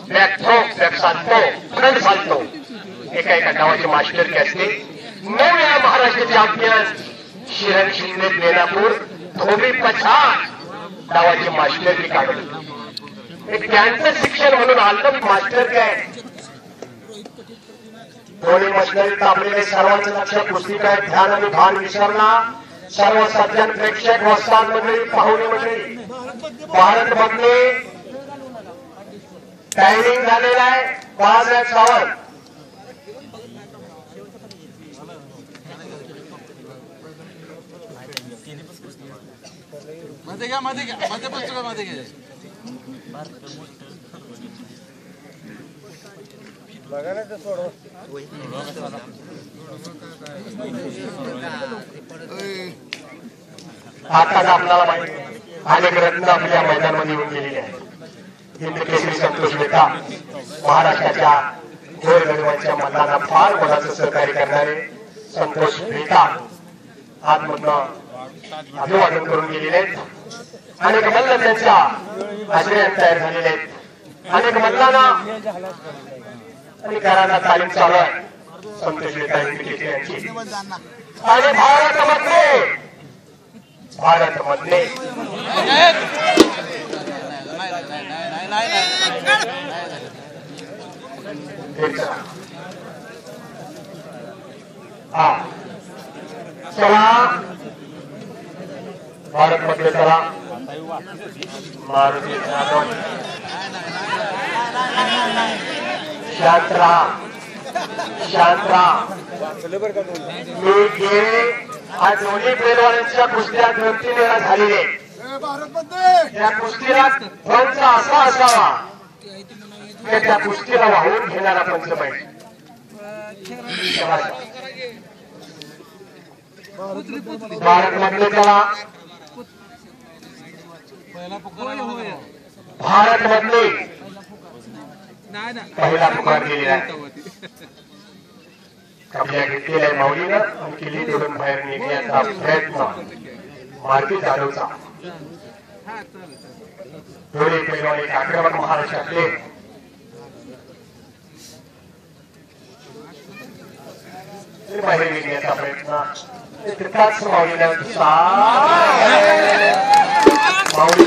back throw back साधतो front साधतो एका एका नावाची मास्टर की असते 9 वेळा महाराष्ट्र चॅम्पियन शिरण शिंदे बेलापूर धोबी पछाड नावाची मास्टर की काढली एक त्यांचं शिक्षण म्हणून आलं मास्टर काय दोन्ही मशनरी तापलेले सर्वांचं लक्ष पुस्तिका ध्यान आणि भान विसरला सर्व सज्जन प्रेक्षक वस्ताद मंडळी पाहुणे मंडळी भारत मधले टायमिंग झालेला आहे 5:52 मध्ये घ्या मध्ये पुस्तक मध्ये घ्या आताच आपल्याला माहिती अनेक रत्न आपल्या मैदानामध्ये येऊन गेलेले आहेत हिंद केसरी संतोष मेहता महाराष्ट्राच्या गोरगरिबांच्या मल्लांना फार मोलाचं सहकार्य करणारे संतोष मेहता आतमधनं अभिवादन करून गेलेले आहेत अनेक मल्ल त्यांच्या आश्रयात तयार झालेले आहेत अनेक मल्लांना आणि घरांना तालीम चालू आहे संतोष मेहता हिंद केसरी यांची आणि भारतमधले हा चला भारतमधले चला मारुती शांत राहा मी गेले आज दोन्ही पैलवानांच्या कुस्त्या 2-3 वेळा झालेले त्या कुस्तीला पंच असा असावा की त्या कुस्तीला वाहून घेणारा पंच पाहिजे भारतमधले त्याला भारतमधले पहिला पुकार केलेला आहे कब्जा घेतलेला आहे माऊलीनं आणि किल्ली तोडून बाहेर निघण्याचा प्रयत्न मारुती जाधवचा दोन्ही पैलवान एक आक्रमक महाराष्ट्रातले बाहेर निघण्याचा प्रयत्न तितकाच माऊलीनं माऊली